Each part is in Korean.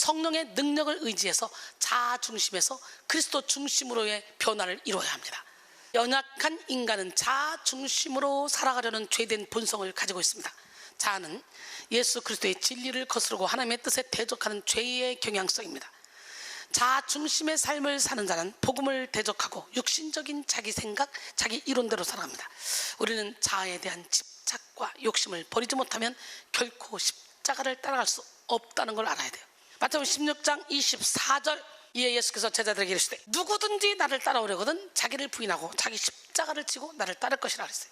성령의 능력을 의지해서 자아 중심에서 그리스도 중심으로의 변화를 이루어야 합니다. 연약한 인간은 자아 중심으로 살아가려는 죄된 본성을 가지고 있습니다. 자아는 예수 그리스도의 진리를 거스르고 하나님의 뜻에 대적하는 죄의 경향성입니다. 자아 중심의 삶을 사는 자는 복음을 대적하고 육신적인 자기 생각, 자기 이론대로 살아갑니다. 우리는 자아에 대한 집착과 욕심을 버리지 못하면 결코 십자가를 따라갈 수 없다는 걸 알아야 돼요. 마태복음 16장 24절 이에 예수께서 제자들에게 이르시되 누구든지 나를 따라오려거든 자기를 부인하고 자기 십자가를 지고 나를 따를 것이라 그랬어요.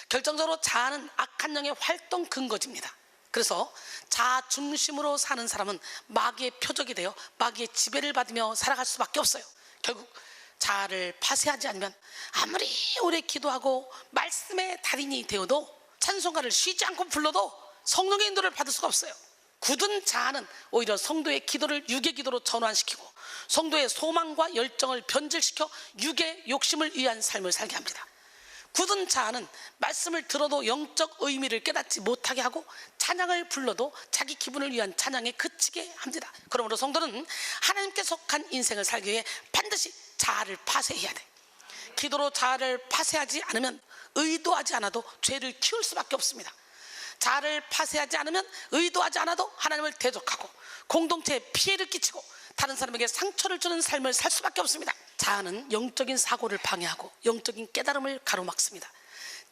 결정적으로 자아는 악한 영의 활동 근거지입니다. 그래서 자아 중심으로 사는 사람은 마귀의 표적이 되어 마귀의 지배를 받으며 살아갈 수밖에 없어요. 결국 자아를 파쇄하지 않으면 아무리 오래 기도하고 말씀의 달인이 되어도 찬송가를 쉬지 않고 불러도 성령의 인도를 받을 수가 없어요. 굳은 자아는 오히려 성도의 기도를 육의 기도로 전환시키고 성도의 소망과 열정을 변질시켜 육의 욕심을 위한 삶을 살게 합니다. 굳은 자아는 말씀을 들어도 영적 의미를 깨닫지 못하게 하고 찬양을 불러도 자기 기분을 위한 찬양에 그치게 합니다. 그러므로 성도는 하나님께 속한 인생을 살기 위해 반드시 자아를 파쇄해야 돼. 기도로 자아를 파쇄하지 않으면 의도하지 않아도 죄를 키울 수밖에 없습니다. 자아를 파쇄하지 않으면 의도하지 않아도 하나님을 대적하고 공동체에 피해를 끼치고 다른 사람에게 상처를 주는 삶을 살 수밖에 없습니다. 자아는 영적인 사고를 방해하고 영적인 깨달음을 가로막습니다.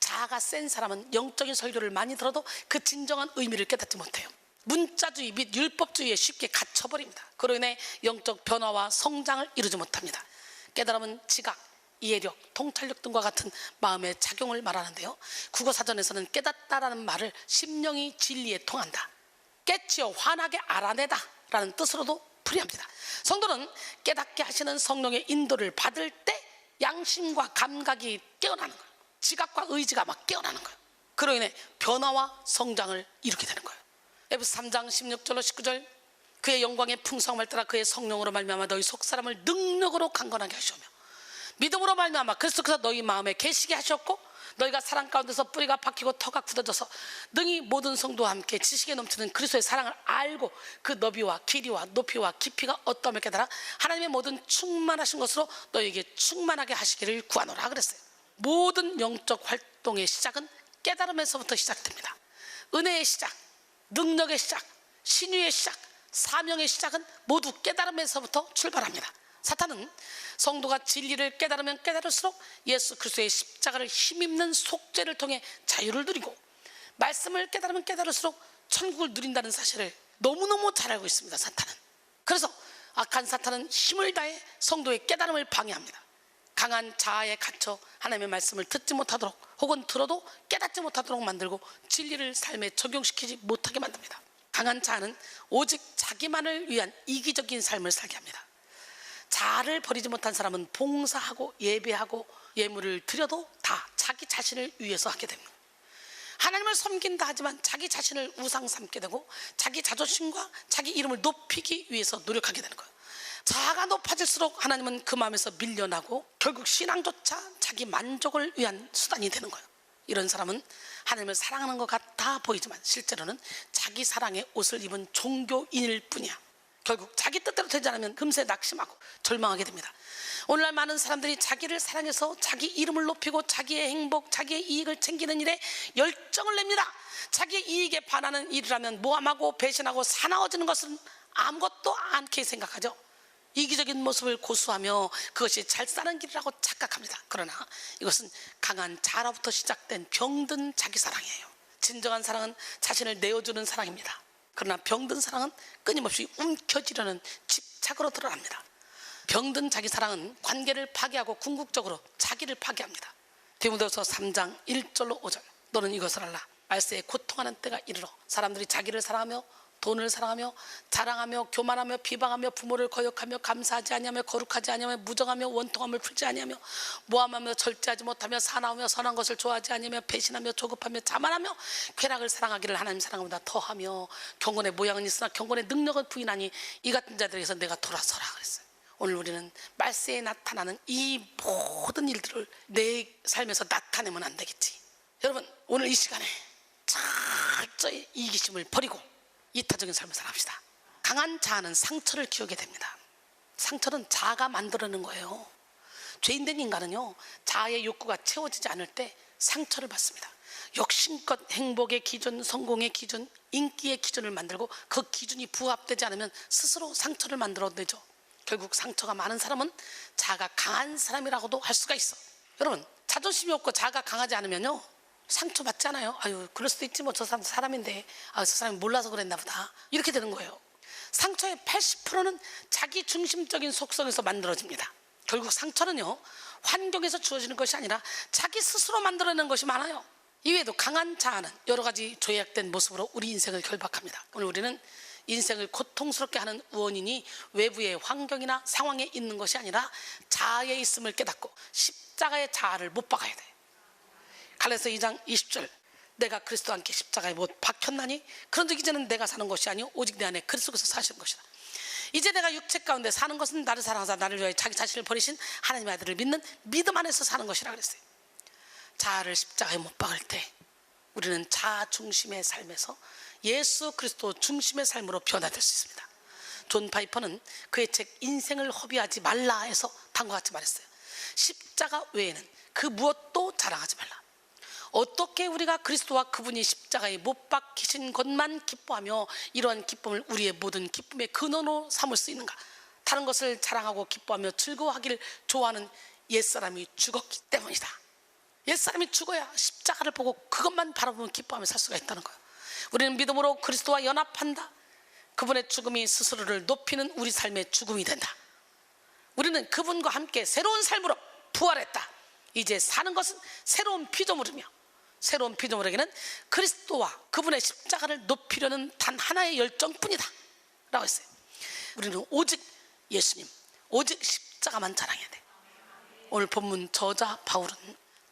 자아가 센 사람은 영적인 설교를 많이 들어도 그 진정한 의미를 깨닫지 못해요. 문자주의 및 율법주의에 쉽게 갇혀버립니다. 그로 인해 영적 변화와 성장을 이루지 못합니다. 깨달음은 지각, 이해력, 통찰력 등과 같은 마음의 작용을 말하는데요, 국어사전에서는 깨닫다라는 말을 심령이 진리에 통한다, 깨치어 환하게 알아내다 라는 뜻으로도 풀이합니다. 성도는 깨닫게 하시는 성령의 인도를 받을 때 양심과 감각이 깨어나는 거예요. 지각과 의지가 막 깨어나는 거예요. 그로 인해 변화와 성장을 이루게 되는 거예요. 에베소 3장 16절로 19절 그의 영광의 풍성함을 따라 그의 성령으로 말미암아 너희 속사람을 능력으로 강건하게 하시오며 믿음으로 말미암아 그리스도께서 너희 마음에 계시게 하셨고 너희가 사랑 가운데서 뿌리가 박히고 터가 굳어져서 능히 모든 성도와 함께 지식에 넘치는 그리스도의 사랑을 알고 그 너비와 길이와 높이와 깊이가 어떠함을 깨달아 하나님의 모든 충만하신 것으로 너희에게 충만하게 하시기를 구하노라 그랬어요. 모든 영적 활동의 시작은 깨달음에서부터 시작됩니다. 은혜의 시작, 능력의 시작, 신유의 시작, 사명의 시작은 모두 깨달음에서부터 출발합니다. 사탄은 성도가 진리를 깨달으면 깨달을수록 예수 그리스도의 십자가를 힘입는 속죄를 통해 자유를 누리고 말씀을 깨달으면 깨달을수록 천국을 누린다는 사실을 너무너무 잘 알고 있습니다. 사탄은. 그래서 악한 사탄은 힘을 다해 성도의 깨달음을 방해합니다. 강한 자아에 갇혀 하나님의 말씀을 듣지 못하도록 혹은 들어도 깨닫지 못하도록 만들고 진리를 삶에 적용시키지 못하게 만듭니다. 강한 자아는 오직 자기만을 위한 이기적인 삶을 살게 합니다. 자아를 버리지 못한 사람은 봉사하고 예배하고 예물을 드려도 다 자기 자신을 위해서 하게 됩니다. 하나님을 섬긴다 하지만 자기 자신을 우상 삼게 되고 자기 자존심과 자기 이름을 높이기 위해서 노력하게 되는 거예요. 자아가 높아질수록 하나님은 그 마음에서 밀려나고 결국 신앙조차 자기 만족을 위한 수단이 되는 거예요. 이런 사람은 하나님을 사랑하는 것 같아 보이지만 실제로는 자기 사랑의 옷을 입은 종교인일 뿐이야. 결국 자기 뜻대로 되지 않으면 금세 낙심하고 절망하게 됩니다. 오늘날 많은 사람들이 자기를 사랑해서 자기 이름을 높이고 자기의 행복, 자기의 이익을 챙기는 일에 열정을 냅니다. 자기의 이익에 반하는 일을 하면 모함하고 배신하고 사나워지는 것은 아무것도 않게 생각하죠. 이기적인 모습을 고수하며 그것이 잘 사는 길이라고 착각합니다. 그러나 이것은 강한 자아로부터 시작된 병든 자기 사랑이에요. 진정한 사랑은 자신을 내어주는 사랑입니다. 그러나 병든 사랑은 끊임없이 움켜쥐려는 집착으로 드러납니다. 병든 자기 사랑은 관계를 파괴하고 궁극적으로 자기를 파괴합니다. 디모데후서 3장 1절로 5절 너는 이것을 알라. 말세에 고통하는 때가 이르러 사람들이 자기를 사랑하며 돈을 사랑하며 자랑하며 교만하며 비방하며 부모를 거역하며 감사하지 아니하며 거룩하지 아니하며 무정하며 원통함을 풀지 아니하며 모함하며 절제하지 못하며 사나우며 선한 것을 좋아하지 아니하며 배신하며 조급하며 자만하며 쾌락을 사랑하기를 하나님 사랑보다 더하며 경건의 모양은 있으나 경건의 능력을 부인하니 이 같은 자들에게서 내가 돌아서라 그랬어요. 오늘 우리는 말세에 나타나는 이 모든 일들을 내 삶에서 나타내면 안 되겠지. 여러분 오늘 이 시간에 철저히 이기심을 버리고 이타적인 삶을 살합시다. 강한 자아는 상처를 키우게 됩니다. 상처는 자아가 만들어내는 거예요. 죄인된 인간은요, 자아의 욕구가 채워지지 않을 때 상처를 받습니다. 욕심껏 행복의 기준, 성공의 기준, 인기의 기준을 만들고 그 기준이 부합되지 않으면 스스로 상처를 만들어내죠. 결국 상처가 많은 사람은 자아가 강한 사람이라고도 할 수가 있어. 여러분, 자존심이 없고 자아가 강하지 않으면요, 상처받지 않아요. 아유, 그럴 수도 있지 뭐, 저 사람 사람인데, 저 사람이 몰라서 그랬나 보다, 이렇게 되는 거예요. 상처의 80%는 자기 중심적인 속성에서 만들어집니다. 결국 상처는요, 환경에서 주어지는 것이 아니라 자기 스스로 만들어내는 것이 많아요. 이외에도 강한 자아는 여러 가지 조약된 모습으로 우리 인생을 결박합니다. 오늘 우리는 인생을 고통스럽게 하는 원인이 외부의 환경이나 상황에 있는 것이 아니라 자아에 있음을 깨닫고 십자가의 자아를 못 박아야 돼. 갈라디아서 2장 20절, 내가 그리스도와 함께 십자가에 못 박혔나니 그런즉 이제는 내가 사는 것이 아니요 오직 내 안에 그리스도께서 사시는 것이다. 이제 내가 육체 가운데 사는 것은 나를 사랑하사 나를 위하여 자기 자신을 버리신 하나님의 아들을 믿는 믿음 안에서 사는 것이라 그랬어요. 자아를 십자가에 못 박을 때 우리는 자아 중심의 삶에서 예수 그리스도 중심의 삶으로 변화될 수 있습니다. 존 파이퍼는 그의 책 인생을 허비하지 말라에서 다음과 같이 말했어요. 십자가 외에는 그 무엇도 자랑하지 말라. 어떻게 우리가 그리스도와 그분이 십자가에 못 박히신 것만 기뻐하며 이러한 기쁨을 우리의 모든 기쁨의 근원으로 삼을 수 있는가? 다른 것을 자랑하고 기뻐하며 즐거워하기를 좋아하는 옛사람이 죽었기 때문이다. 옛사람이 죽어야 십자가를 보고 그것만 바라보면 기뻐하며 살 수가 있다는 거예요. 우리는 믿음으로 그리스도와 연합한다. 그분의 죽음이 스스로를 높이는 우리 삶의 죽음이 된다. 우리는 그분과 함께 새로운 삶으로 부활했다. 이제 사는 것은 새로운 피조물이며 새로운 피조물에게는 그리스도와 그분의 십자가를 높이려는 단 하나의 열정뿐이다 라고 했어요. 우리는 오직 예수님, 오직 십자가만 자랑해야 돼. 오늘 본문 저자 바울은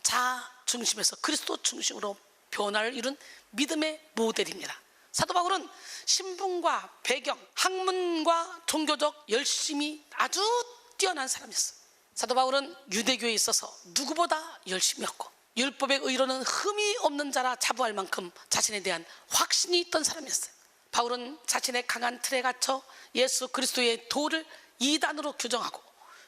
자아 중심에서 그리스도 중심으로 변화를 이룬 믿음의 모델입니다. 사도 바울은 신분과 배경, 학문과 종교적 열심이 아주 뛰어난 사람이었어요. 사도 바울은 유대교에 있어서 누구보다 열심이었고 율법의 의로는 흠이 없는 자라 자부할 만큼 자신에 대한 확신이 있던 사람이었어요. 바울은 자신의 강한 틀에 갇혀 예수 그리스도의 도를 이단으로 규정하고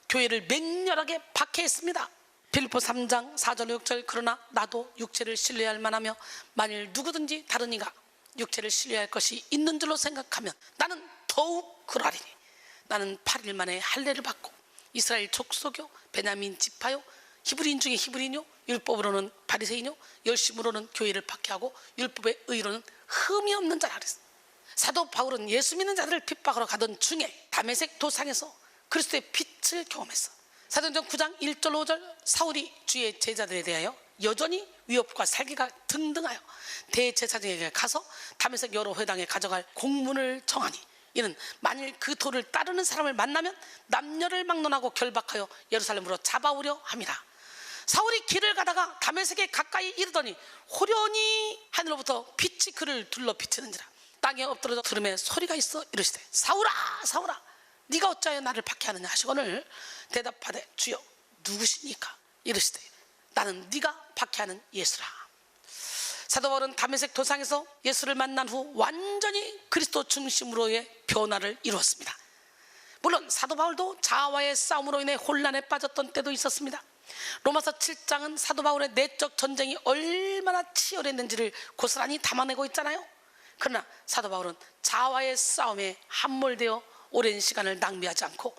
교회를 맹렬하게 박해했습니다. 빌립보 3장 4절 6절, 그러나 나도 육체를 신뢰할 만하며 만일 누구든지 다른 이가 육체를 신뢰할 것이 있는 줄로 생각하면 나는 더욱 그러하리니 나는 8일 만에 할례를 받고 이스라엘 족속요 베냐민 지파요 히브리인 중에 히브리인요 율법으로는 바리새인요 열심으로는 교회를 박해하고 율법의 의로는 흠이 없는 자라 그랬어요. 사도 바울은 예수 믿는 자들을 핍박하러 가던 중에 다메섹 도상에서 그리스도의 빛을 경험했어. 사도행전 9장 1절 5절, 사울이 주의 제자들에 대하여 여전히 위협과 살기가 등등하여 대제사장에게 가서 다메섹 여러 회당에 가져갈 공문을 청하니 이는 만일 그 도를 따르는 사람을 만나면 남녀를 막론하고 결박하여 예루살렘으로 잡아오려 함이라. 사울이 길을 가다가 다메섹에 가까이 이르더니 호련히 하늘로부터 빛이 그를 둘러 비치는지라. 땅에 엎드려 들음에 소리가 있어 이르시되 사울아 사울아 네가 어찌하여 나를 박해하느냐 하시거늘 대답하되 주여 누구시니까 이르시되 나는 네가 박해하는 예수라. 사도 바울은 다메섹 도상에서 예수를 만난 후 완전히 그리스도 중심으로의 변화를 이루었습니다. 물론 사도 바울도 자아와의 싸움으로 인해 혼란에 빠졌던 때도 있었습니다. 로마서 7장은 사도 바울의 내적 전쟁이 얼마나 치열했는지를 고스란히 담아내고 있잖아요. 그러나 사도 바울은 자아와의 싸움에 함몰되어 오랜 시간을 낭비하지 않고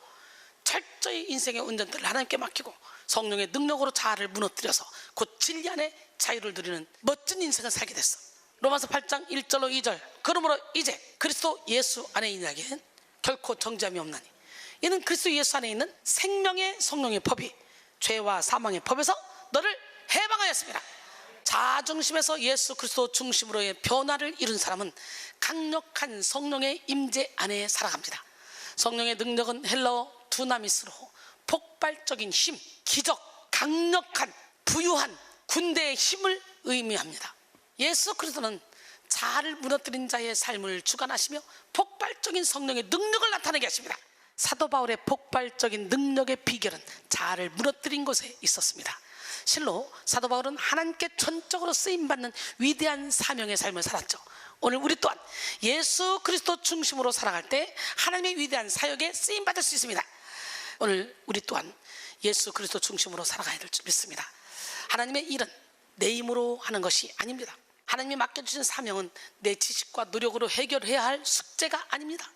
철저히 인생의 운전대를 하나님께 맡기고 성령의 능력으로 자아를 무너뜨려서 곧 진리 안에 자유를 누리는 멋진 인생을 살게 됐어. 로마서 8장 1절로 2절, 그러므로 이제 그리스도 예수 안에 있는 자에게는 결코 정죄함이 없나니 이는 그리스도 예수 안에 있는 생명의 성령의 법이 죄와 사망의 법에서 너를 해방하였습니다. 자아 중심에서 예수 그리스도 중심으로의 변화를 이룬 사람은 강력한 성령의 임재 안에 살아갑니다. 성령의 능력은 헬라어 두나미스로 폭발적인 힘, 기적, 강력한, 부유한 군대의 힘을 의미합니다. 예수 그리스도는 자아를 무너뜨린 자의 삶을 주관하시며 폭발적인 성령의 능력을 나타내게 하십니다. 사도 바울의 폭발적인 능력의 비결은 자아를 무너뜨린 곳에 있었습니다. 실로 사도 바울은 하나님께 전적으로 쓰임받는 위대한 사명의 삶을 살았죠. 오늘 우리 또한 예수 그리스도 중심으로 살아갈 때 하나님의 위대한 사역에 쓰임받을 수 있습니다. 오늘 우리 또한 예수 그리스도 중심으로 살아가야 될 줄 믿습니다. 하나님의 일은 내 힘으로 하는 것이 아닙니다. 하나님이 맡겨주신 사명은 내 지식과 노력으로 해결해야 할 숙제가 아닙니다.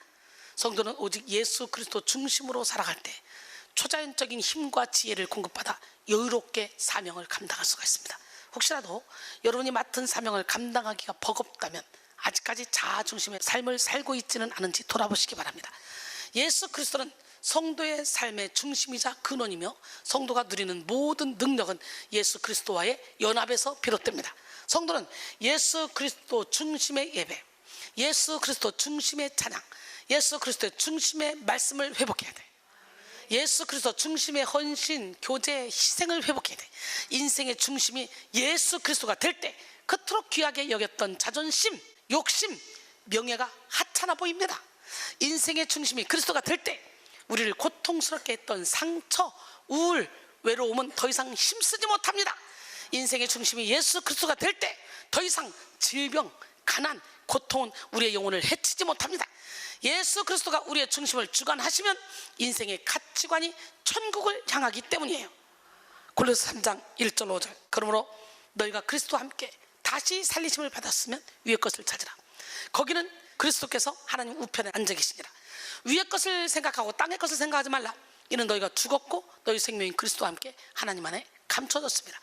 성도는 오직 예수 그리스도 중심으로 살아갈 때 초자연적인 힘과 지혜를 공급받아 여유롭게 사명을 감당할 수가 있습니다. 혹시라도 여러분이 맡은 사명을 감당하기가 버겁다면 아직까지 자아 중심의 삶을 살고 있지는 않은지 돌아보시기 바랍니다. 예수 그리스도는 성도의 삶의 중심이자 근원이며 성도가 누리는 모든 능력은 예수 그리스도와의 연합에서 비롯됩니다. 성도는 예수 그리스도 중심의 예배, 예수 그리스도 중심의 찬양, 예수 그리스도의 중심의 말씀을 회복해야 돼. 예수 그리스도 중심의 헌신, 교제, 희생을 회복해야 돼. 인생의 중심이 예수 그리스도가 될 때 그토록 귀하게 여겼던 자존심, 욕심, 명예가 하찮아 보입니다. 인생의 중심이 그리스도가 될 때 우리를 고통스럽게 했던 상처, 우울, 외로움은 더 이상 힘쓰지 못합니다. 인생의 중심이 예수 그리스도가 될 때 더 이상 질병, 가난, 고통은 우리의 영혼을 해치지 못합니다. 예수 그리스도가 우리의 중심을 주관하시면 인생의 가치관이 천국을 향하기 때문이에요. 골로새 3장 1절 5절 그러므로 너희가 그리스도와 함께 다시 살리심을 받았으면 위의 것을 찾으라. 거기는 그리스도께서 하나님 우편에 앉아 계시니라. 위의 것을 생각하고 땅의 것을 생각하지 말라. 이는 너희가 죽었고 너희 생명인 그리스도와 함께 하나님 안에 감춰졌습니다.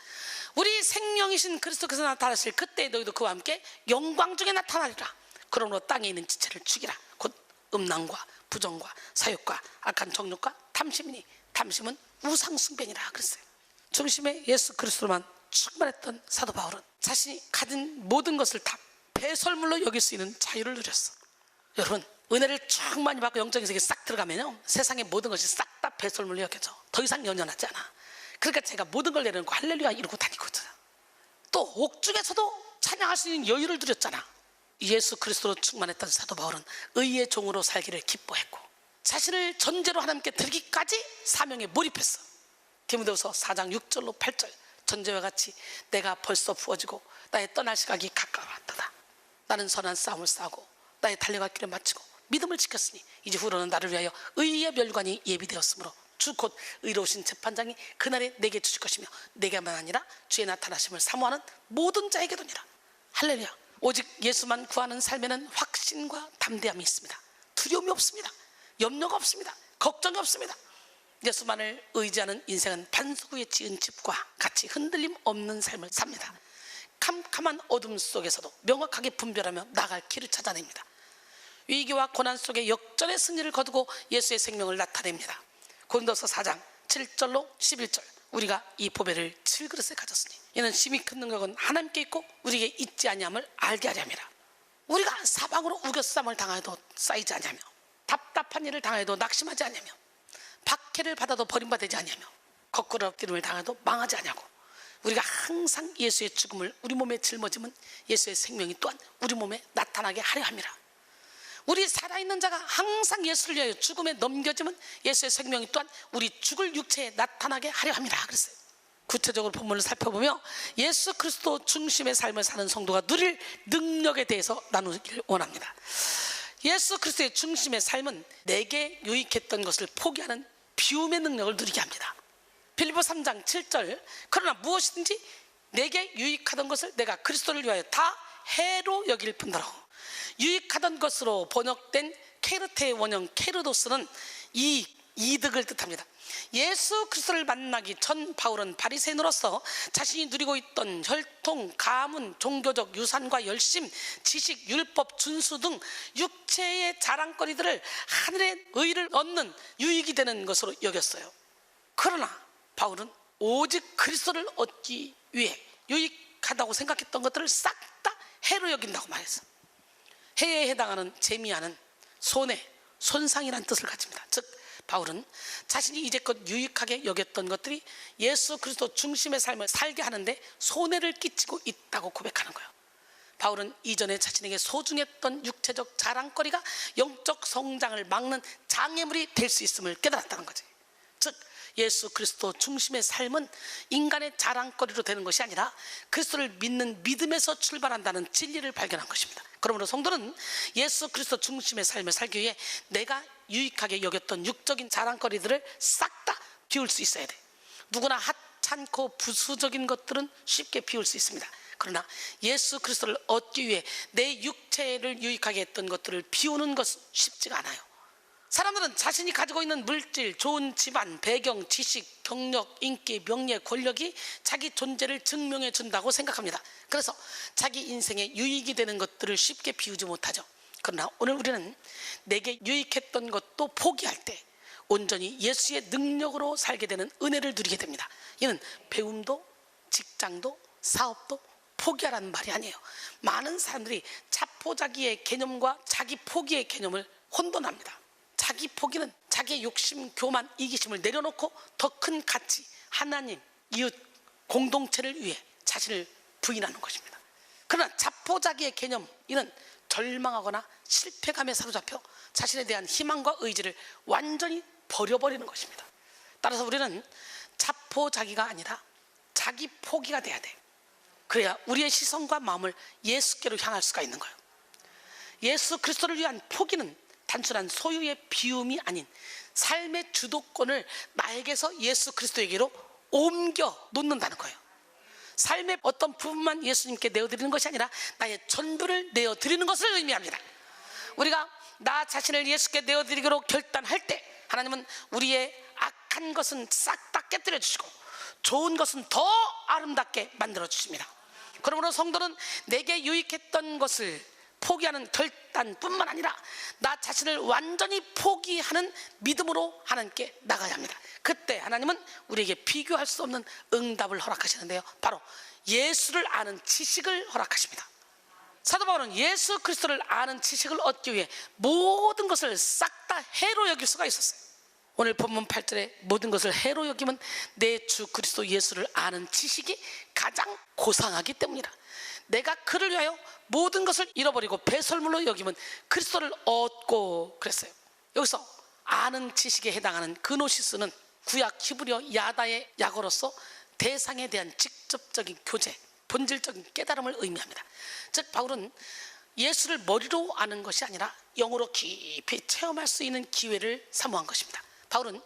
우리 생명이신 그리스도께서 나타나실 그때 너희도 그와 함께 영광 중에 나타나리라. 그러므로 땅에 있는 지체를 죽이라. 곧 음란과 부정과 사욕과 악한 정욕과 탐심이니 탐심은 우상숭배니라 그랬어요. 중심에 예수 그리스도만 충만했던 사도 바울은 자신이 가진 모든 것을 다 배설물로 여길 수 있는 자유를 누렸어. 여러분, 은혜를 쭉 많이 받고 영적인 세계에 싹 들어가면요, 세상의 모든 것이 싹 다 배설물로 여겨져. 더 이상 연연하지 않아. 그러니까 제가 모든 걸 내려놓고 할렐루야 이러고 다니거든. 또 옥중에서도 찬양할 수 있는 여유를 누렸잖아. 예수 그리스도로 충만했던 사도 바울은 의의 종으로 살기를 기뻐했고 자신을 전제로 하나님께 드리기까지 사명에 몰입했어. 디모데후서 4장 6절로 8절 전제와 같이 내가 벌써 부어지고 나의 떠날 시각이 가까웠도다. 나는 선한 싸움을 싸우고 나의 달려갈 길을 마치고 믿음을 지켰으니 이제 후로는 나를 위하여 의의 멸관이 예비되었으므로 주 곧 의로우신 재판장이 그날에 내게 주실 것이며 내게만 아니라 주의 나타나심을 사모하는 모든 자에게도니라. 할렐루야. 오직 예수만 구하는 삶에는 확신과 담대함이 있습니다. 두려움이 없습니다. 염려가 없습니다. 걱정이 없습니다. 예수만을 의지하는 인생은 반석 위에 지은 집과 같이 흔들림 없는 삶을 삽니다. 캄캄한 어둠 속에서도 명확하게 분별하며 나갈 길을 찾아냅니다. 위기와 고난 속에 역전의 승리를 거두고 예수의 생명을 나타냅니다. 고린도서 4장 7절로 11절 우리가 이 보배를 질그릇에 가졌으니 이는 심히 큰 능력은 하나님께 있고 우리에게 있지 아니함을 알게 하려 함이라. 우리가 사방으로 우겨쌈을 당하여도 쌓이지 아니하며 답답한 일을 당하여도 낙심하지 아니하며 박해를 받아도 버림받지 아니하며 거꾸로 엎드림을 당해도 망하지 아니하고 우리가 항상 예수의 죽음을 우리 몸에 짊어지면 예수의 생명이 또한 우리 몸에 나타나게 하려 함이라. 우리 살아있는 자가 항상 예수를 위하여 죽음에 넘겨지면 예수의 생명이 또한 우리 죽을 육체에 나타나게 하려 함이라 그랬어요. 구체적으로 본문을 살펴보며 예수 그리스도 중심의 삶을 사는 성도가 누릴 능력에 대해서 나누길 원합니다. 예수 그리스도의 중심의 삶은 내게 유익했던 것을 포기하는 비움의 능력을 누리게 합니다. 빌립보 3장 7절 그러나 무엇이든지 내게 유익하던 것을 내가 그리스도를 위하여 다 해로 여길 뿐더러. 유익하던 것으로 번역된 케르테의 원형 케르도스는 이득을 뜻합니다. 예수 그리스도를 만나기 전 바울은 바리새인으로서 자신이 누리고 있던 혈통, 가문, 종교적 유산과 열심, 지식, 율법, 준수 등 육체의 자랑거리들을 하늘의 의를 얻는 유익이 되는 것으로 여겼어요. 그러나 바울은 오직 그리스도를 얻기 위해 유익하다고 생각했던 것들을 싹 다 해로 여긴다고 말했어. 해에 해당하는 재미하는 손해, 손상이라는 뜻을 가집니다. 즉 바울은 자신이 이제껏 유익하게 여겼던 것들이 예수 그리스도 중심의 삶을 살게 하는데 손해를 끼치고 있다고 고백하는 거예요. 바울은 이전에 자신에게 소중했던 육체적 자랑거리가 영적 성장을 막는 장애물이 될 수 있음을 깨달았다는 거지. 즉 예수 그리스도 중심의 삶은 인간의 자랑거리로 되는 것이 아니라 그리스도를 믿는 믿음에서 출발한다는 진리를 발견한 것입니다. 그러므로 성도는 예수 그리스도 중심의 삶을 살기 위해 내가 유익하게 여겼던 육적인 자랑거리들을 싹 다 비울 수 있어야 돼. 누구나 하찮고 부수적인 것들은 쉽게 비울 수 있습니다. 그러나 예수 그리스도를 얻기 위해 내 육체를 유익하게 했던 것들을 비우는 것은 쉽지가 않아요. 사람들은 자신이 가지고 있는 물질, 좋은 집안, 배경, 지식, 경력, 인기, 명예, 권력이 자기 존재를 증명해 준다고 생각합니다. 그래서 자기 인생에 유익이 되는 것들을 쉽게 비우지 못하죠. 그러나 오늘 우리는 내게 유익했던 것도 포기할 때 온전히 예수의 능력으로 살게 되는 은혜를 누리게 됩니다. 이는 배움도 직장도 사업도 포기하라는 말이 아니에요. 많은 사람들이 자포자기의 개념과 자기 포기의 개념을 혼돈합니다. 자기 포기는 자기의 욕심, 교만, 이기심을 내려놓고 더 큰 가치, 하나님, 이웃, 공동체를 위해 자신을 부인하는 것입니다. 그러나 자포자기의 개념, 이는 절망하거나 실패감에 사로잡혀 자신에 대한 희망과 의지를 완전히 버려버리는 것입니다. 따라서 우리는 자포자기가 아니라 자기 포기가 돼야 돼. 그래야 우리의 시선과 마음을 예수께로 향할 수가 있는 거예요. 예수 그리스도를 위한 포기는 단순한 소유의 비움이 아닌 삶의 주도권을 나에게서 예수 그리스도에게로 옮겨 놓는다는 거예요. 삶의 어떤 부분만 예수님께 내어드리는 것이 아니라 나의 전부를 내어드리는 것을 의미합니다. 우리가 나 자신을 예수께 내어드리기로 결단할 때 하나님은 우리의 악한 것은 싹 다 깨뜨려 주시고 좋은 것은 더 아름답게 만들어 주십니다. 그러므로 성도는 내게 유익했던 것을 포기하는 결단뿐만 아니라 나 자신을 완전히 포기하는 믿음으로 하나님께 나가야 합니다. 그때 하나님은 우리에게 비교할 수 없는 응답을 허락하시는데요, 바로 예수를 아는 지식을 허락하십니다. 사도 바울은 예수 그리스도를 아는 지식을 얻기 위해 모든 것을 싹 다 해로 여길 수가 있었어요. 오늘 본문 8절에 모든 것을 해로 여기면 내 주 그리스도 예수를 아는 지식이 가장 고상하기 때문이라. 내가 그를 위하여 모든 것을 잃어버리고 배설물로 여기면 그리스도를 얻고 그랬어요. 여기서 아는 지식에 해당하는 그노시스는 구약 히브리어 야다의 약어로서 대상에 대한 직접적인 교제, 본질적인 깨달음을 의미합니다. 즉 바울은 예수를 머리로 아는 것이 아니라 영으로 깊이 체험할 수 있는 기회를 사모한 것입니다. 바울은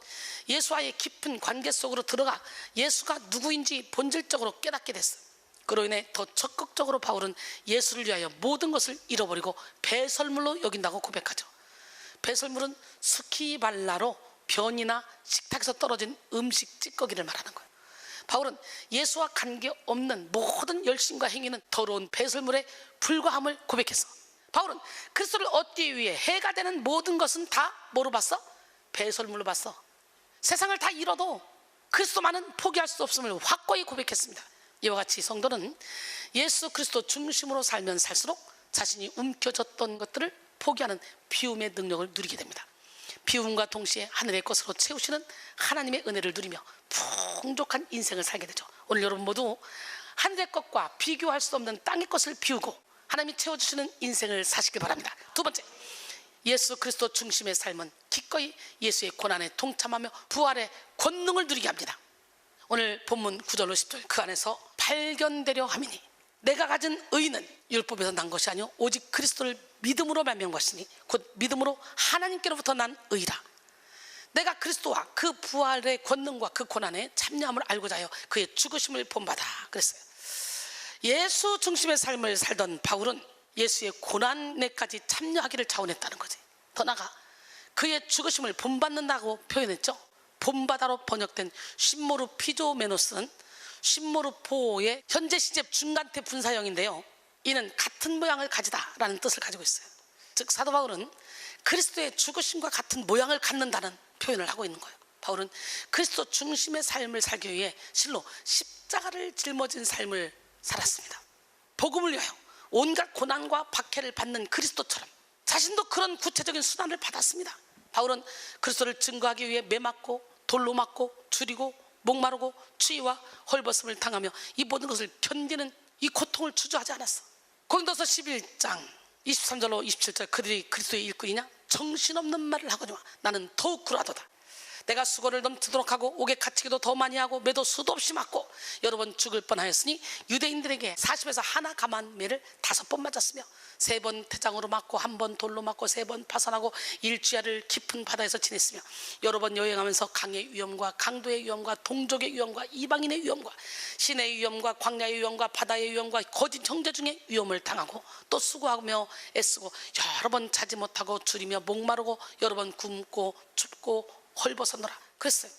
예수와의 깊은 관계 속으로 들어가 예수가 누구인지 본질적으로 깨닫게 됐어요. 그로 인해 더 적극적으로 바울은 예수를 위하여 모든 것을 잃어버리고 배설물로 여긴다고 고백하죠. 배설물은 스키발라로 변이나 식탁에서 떨어진 음식 찌꺼기를 말하는 거예요. 바울은 예수와 관계없는 모든 열심과 행위는 더러운 배설물에 불과함을 고백했어. 바울은 그리스도를 얻기 위해 해가 되는 모든 것은 다 뭐로 봤어? 배설물로 봤어. 세상을 다 잃어도 그리스도만은 포기할 수 없음을 확고히 고백했습니다. 이와 같이 성도는 예수 그리스도 중심으로 살면 살수록 자신이 움켜졌던 것들을 포기하는 비움의 능력을 누리게 됩니다. 비움과 동시에 하늘의 것으로 채우시는 하나님의 은혜를 누리며 풍족한 인생을 살게 되죠. 오늘 여러분 모두 하늘의 것과 비교할 수 없는 땅의 것을 비우고 하나님이 채워주시는 인생을 사시길 바랍니다. 두 번째, 예수 그리스도 중심의 삶은 기꺼이 예수의 고난에 동참하며 부활의 권능을 누리게 합니다. 오늘 본문 9절로 10절 그 안에서 발견되려 함이니 내가 가진 의는 율법에서 난 것이 아니요 오직 그리스도를 믿음으로 말미암은 것이니 곧 믿음으로 하나님께로부터 난 의라. 내가 그리스도와 그 부활의 권능과 그 고난에 참여함을 알고자 하여 그의 죽으심을 본받아 그랬어요. 예수 중심의 삶을 살던 바울은 예수의 고난에까지 참여하기를 자원했다는 거지. 더 나아가 그의 죽으심을 본받는다고 표현했죠. 본바다로 번역된 신모르 피조메노스는 신모르포의 현재 시제 중간태 분사형인데요, 이는 같은 모양을 가지다라는 뜻을 가지고 있어요. 즉 사도 바울은 그리스도의 죽으심과 같은 모양을 갖는다는 표현을 하고 있는 거예요. 바울은 그리스도 중심의 삶을 살기 위해 실로 십자가를 짊어진 삶을 살았습니다. 복음을 위하여 온갖 고난과 박해를 받는 그리스도처럼 자신도 그런 구체적인 수단을 받았습니다. 바울은 그리스도를 증거하기 위해 매맞고 돌로 맞고 줄이고 목마르고 추위와 헐벗음을 당하며 이 모든 것을 견디는 이 고통을 주저하지 않았어. 고린도서 11장 23절로 27절 그들이 그리스도의 일꾼이냐? 정신없는 말을 하거니와 나는 더욱 굴하도다. 내가 수고를 넘치도록 하고 옥에 갇히기도 더 많이 하고 매도 수도 없이 맞고 여러 번 죽을 뻔하였으니 유대인들에게 40에서 하나 감한 매를 5번 맞았으며 3번 태장으로 맞고 1번 돌로 맞고 3번 파산하고 일주야를 깊은 바다에서 지냈으며 여러 번 여행하면서 강의 위험과 강도의 위험과 동족의 위험과 이방인의 위험과 시내의 위험과 광야의 위험과 바다의 위험과 거짓 형제 중에 위험을 당하고 또 수고하며 애쓰고 여러 번 자지 못하고 줄이며 목마르고 여러 번 굶고 춥고 헐벗었노라 그랬어요.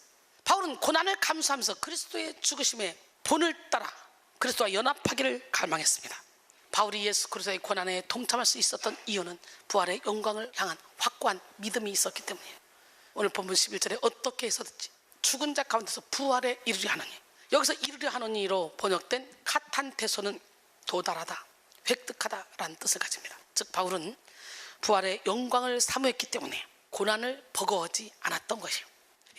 바울은 고난을 감수하면서 그리스도의 죽으심의 본을 따라 그리스도와 연합하기를 갈망했습니다. 바울이 예수 그리스도의 고난에 동참할 수 있었던 이유는 부활의 영광을 향한 확고한 믿음이 있었기 때문이에요. 오늘 본문 11절에 어떻게 해서든지 죽은 자 가운데서 부활에 이르려 하느니, 여기서 이르려 하느니로 번역된 카탄테소는 도달하다, 획득하다라는 뜻을 가집니다. 즉 바울은 부활의 영광을 사모했기 때문에 고난을 버거워하지 않았던 것이에요.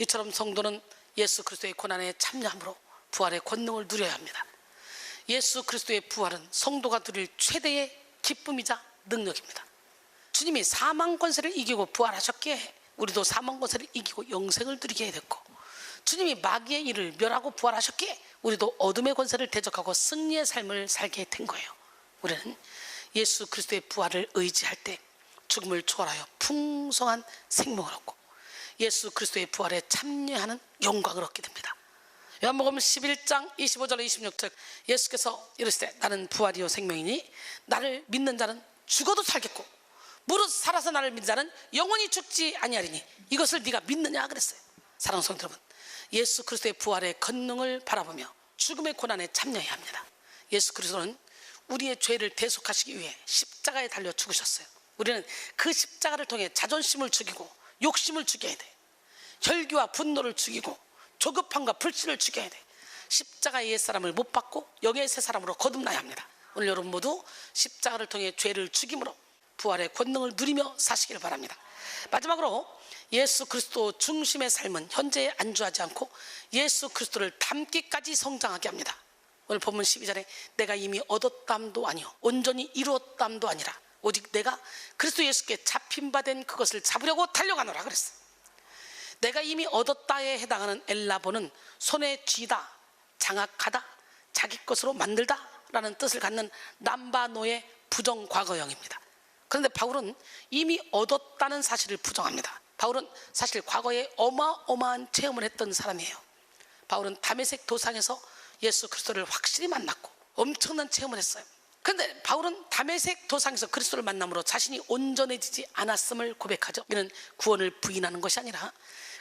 이처럼 성도는 예수 그리스도의 고난에 참여함으로 부활의 권능을 누려야 합니다. 예수 그리스도의 부활은 성도가 누릴 최대의 기쁨이자 능력입니다. 주님이 사망 권세를 이기고 부활하셨기에 우리도 사망 권세를 이기고 영생을 누리게 됐고, 주님이 마귀의 일을 멸하고 부활하셨기에 우리도 어둠의 권세를 대적하고 승리의 삶을 살게 된 거예요. 우리는 예수 그리스도의 부활을 의지할 때 죽음을 초월하여 풍성한 생명을 얻고 예수 그리스도의 부활에 참여하는 영광을 얻게 됩니다. 요한복음 11장 25절 26절 예수께서 이르시되 나는 부활이요 생명이니 나를 믿는 자는 죽어도 살겠고 무릇 살아서 나를 믿는 자는 영원히 죽지 아니하리니 이것을 네가 믿느냐 그랬어요. 사랑하는 성도 여러분, 예수 그리스도의 부활의 권능을 바라보며 죽음의 고난에 참여해야 합니다. 예수 그리스도는 우리의 죄를 대속하시기 위해 십자가에 달려 죽으셨어요. 우리는 그 십자가를 통해 자존심을 죽이고 욕심을 죽여야 돼. 혈기와 분노를 죽이고 조급함과 불신을 죽여야 돼. 십자가의 옛사람을 못 받고 영의 새 사람으로 거듭나야 합니다. 오늘 여러분 모두 십자가를 통해 죄를 죽임으로 부활의 권능을 누리며 사시기를 바랍니다. 마지막으로 예수 그리스도 중심의 삶은 현재에 안주하지 않고 예수 그리스도를 닮기까지 성장하게 합니다. 오늘 본문 12절에 내가 이미 얻었담도 아니요 온전히 이루었담도 아니라 오직 내가 그리스도 예수께 잡힌 바 된 그것을 잡으려고 달려가노라 그랬어요. 내가 이미 얻었다에 해당하는 엘라보는 손에 쥐다, 장악하다, 자기 것으로 만들다 라는 뜻을 갖는 람바노의 부정과거형입니다. 그런데 바울은 이미 얻었다는 사실을 부정합니다. 바울은 사실 과거에 어마어마한 체험을 했던 사람이에요. 바울은 다메섹 도상에서 예수 그리스도를 확실히 만났고 엄청난 체험을 했어요. 그런데 바울은 다메섹 도상에서 그리스도를 만남으로 자신이 온전해지지 않았음을 고백하죠. 이는 구원을 부인하는 것이 아니라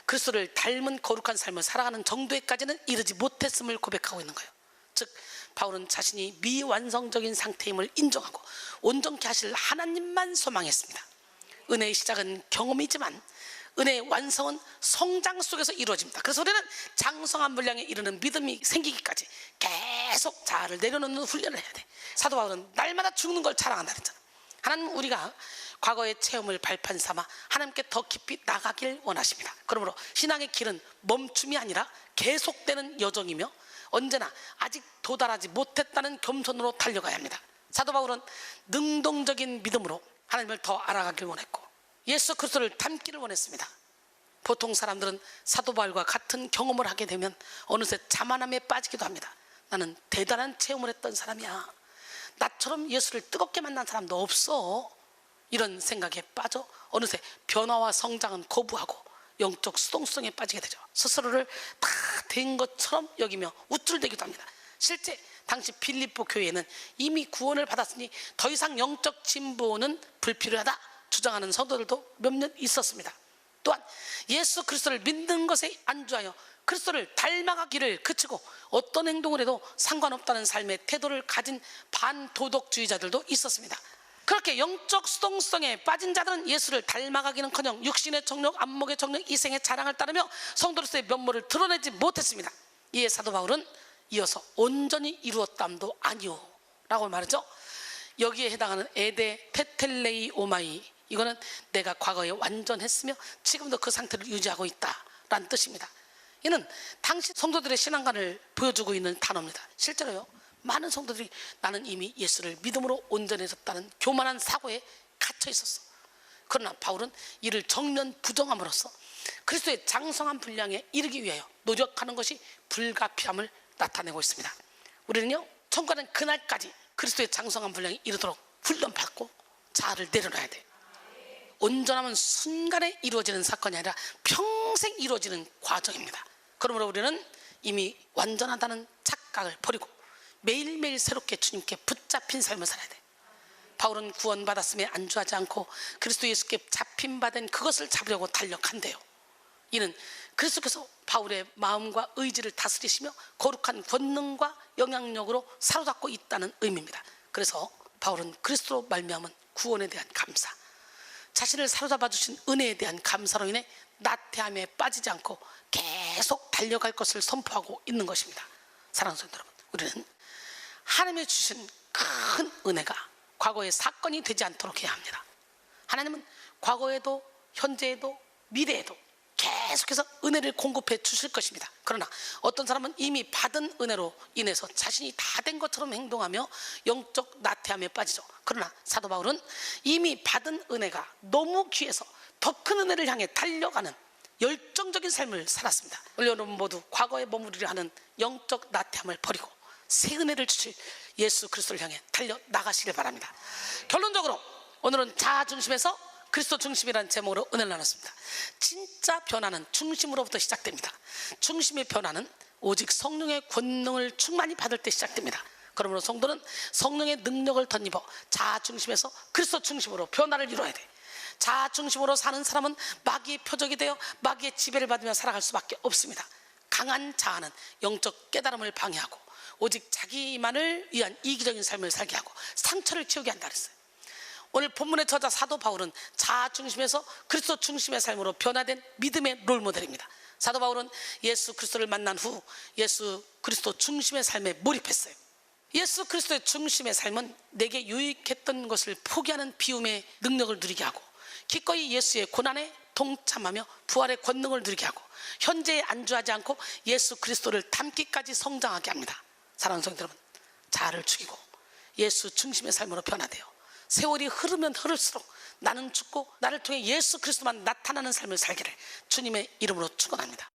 그리스도를 닮은 거룩한 삶을 살아가는 정도에까지는 이르지 못했음을 고백하고 있는 거예요. 즉 바울은 자신이 미완성적인 상태임을 인정하고 온전케 하실 하나님만 소망했습니다. 은혜의 시작은 경험이지만 은혜의 완성은 성장 속에서 이루어집니다. 그래서 우리는 장성한 분량에 이르는 믿음이 생기기까지 계속 자아를 내려놓는 훈련을 해야 돼. 사도 바울은 날마다 죽는 걸 자랑한다 그랬잖아. 하나님은 우리가 과거의 체험을 발판 삼아 하나님께 더 깊이 나가길 원하십니다. 그러므로 신앙의 길은 멈춤이 아니라 계속되는 여정이며 언제나 아직 도달하지 못했다는 겸손으로 달려가야 합니다. 사도 바울은 능동적인 믿음으로 하나님을 더 알아가길 원했고 예수 그리스도를 닮기를 원했습니다. 보통 사람들은 사도 바울과 같은 경험을 하게 되면 어느새 자만함에 빠지기도 합니다. 나는 대단한 체험을 했던 사람이야, 나처럼 예수를 뜨겁게 만난 사람도 없어, 이런 생각에 빠져 어느새 변화와 성장은 거부하고 영적 수동성에 빠지게 되죠. 스스로를 다 된 것처럼 여기며 우쭐대기도 합니다. 실제 당시 빌립보 교회에는 이미 구원을 받았으니 더 이상 영적 진보는 불필요하다 주장하는 성도들도 몇몇 있었습니다. 또한 예수 그리스도를 믿는 것에 안주하여 그리스도를 닮아가기를 그치고 어떤 행동을 해도 상관없다는 삶의 태도를 가진 반도덕주의자들도 있었습니다. 그렇게 영적 수동성에 빠진 자들은 예수를 닮아가기는커녕 육신의 정욕, 안목의 정욕, 이생의 자랑을 따르며 성도로서의 면모를 드러내지 못했습니다. 이에 사도 바울은 이어서 온전히 이루었담도 아니오 라고 말하죠. 여기에 해당하는 에데 테텔레이 오마이, 이거는 내가 과거에 완전했으며 지금도 그 상태를 유지하고 있다라는 뜻입니다. 이는 당시 성도들의 신앙관을 보여주고 있는 단어입니다. 실제로요, 많은 성도들이 나는 이미 예수를 믿음으로 온전해졌다는 교만한 사고에 갇혀 있었어. 그러나 바울은 이를 정면 부정함으로써 그리스도의 장성한 분량에 이르기 위하여 노력하는 것이 불가피함을 나타내고 있습니다. 우리는요, 천국가는 그날까지 그리스도의 장성한 분량에 이르도록 훈련받고 자아를 내려놔야 돼. 온전함은 순간에 이루어지는 사건이 아니라 평생 이루어지는 과정입니다. 그러므로 우리는 이미 완전하다는 착각을 버리고 매일매일 새롭게 주님께 붙잡힌 삶을 살아야 돼. 바울은 구원받았음에 안주하지 않고 그리스도 예수께 잡힌 바 된 그것을 잡으려고 달력한대요. 이는 그리스도께서 바울의 마음과 의지를 다스리시며 거룩한 권능과 영향력으로 사로잡고 있다는 의미입니다. 그래서 바울은 그리스도로 말미암은 구원에 대한 감사, 자신을 사로잡아 주신 은혜에 대한 감사로 인해 나태함에 빠지지 않고 계속 달려갈 것을 선포하고 있는 것입니다. 사랑하는 성도 여러분, 우리는 하나님의 주신 큰 은혜가 과거의 사건이 되지 않도록 해야 합니다. 하나님은 과거에도 현재에도 미래에도 계속해서 은혜를 공급해 주실 것입니다. 그러나 어떤 사람은 이미 받은 은혜로 인해서 자신이 다 된 것처럼 행동하며 영적 나태함에 빠지죠. 그러나 사도 바울은 이미 받은 은혜가 너무 귀해서 더 큰 은혜를 향해 달려가는 열정적인 삶을 살았습니다. 우리 여러분 모두 과거에 머무르려 하는 영적 나태함을 버리고 새 은혜를 주실 예수 그리스도를 향해 달려 나가시길 바랍니다. 결론적으로 오늘은 자아 중심에서 그리스도 중심이라는 제목으로 은혜를 나눴습니다. 진짜 변화는 중심으로부터 시작됩니다. 중심의 변화는 오직 성령의 권능을 충만히 받을 때 시작됩니다. 그러므로 성도는 성령의 능력을 덧입어 자아 중심에서 그리스도 중심으로 변화를 이루어야 돼. 자아 중심으로 사는 사람은 마귀의 표적이 되어 마귀의 지배를 받으며 살아갈 수밖에 없습니다. 강한 자아는 영적 깨달음을 방해하고 오직 자기만을 위한 이기적인 삶을 살게 하고 상처를 키우게 한다 그랬어요. 오늘 본문의 저자 사도 바울은 자아 중심에서 그리스도 중심의 삶으로 변화된 믿음의 롤모델입니다. 사도 바울은 예수 그리스도를 만난 후 예수 그리스도 중심의 삶에 몰입했어요. 예수 그리스도의 중심의 삶은 내게 유익했던 것을 포기하는 비움의 능력을 누리게 하고 기꺼이 예수의 고난에 동참하며 부활의 권능을 누리게 하고 현재에 안주하지 않고 예수 그리스도를 닮기까지 성장하게 합니다. 사랑하는 성도 여러분, 자아를 죽이고 예수 중심의 삶으로 변화되어 세월이 흐르면 흐를수록 나는 죽고 나를 통해 예수 그리스도만 나타나는 삶을 살기를 주님의 이름으로 축원합니다.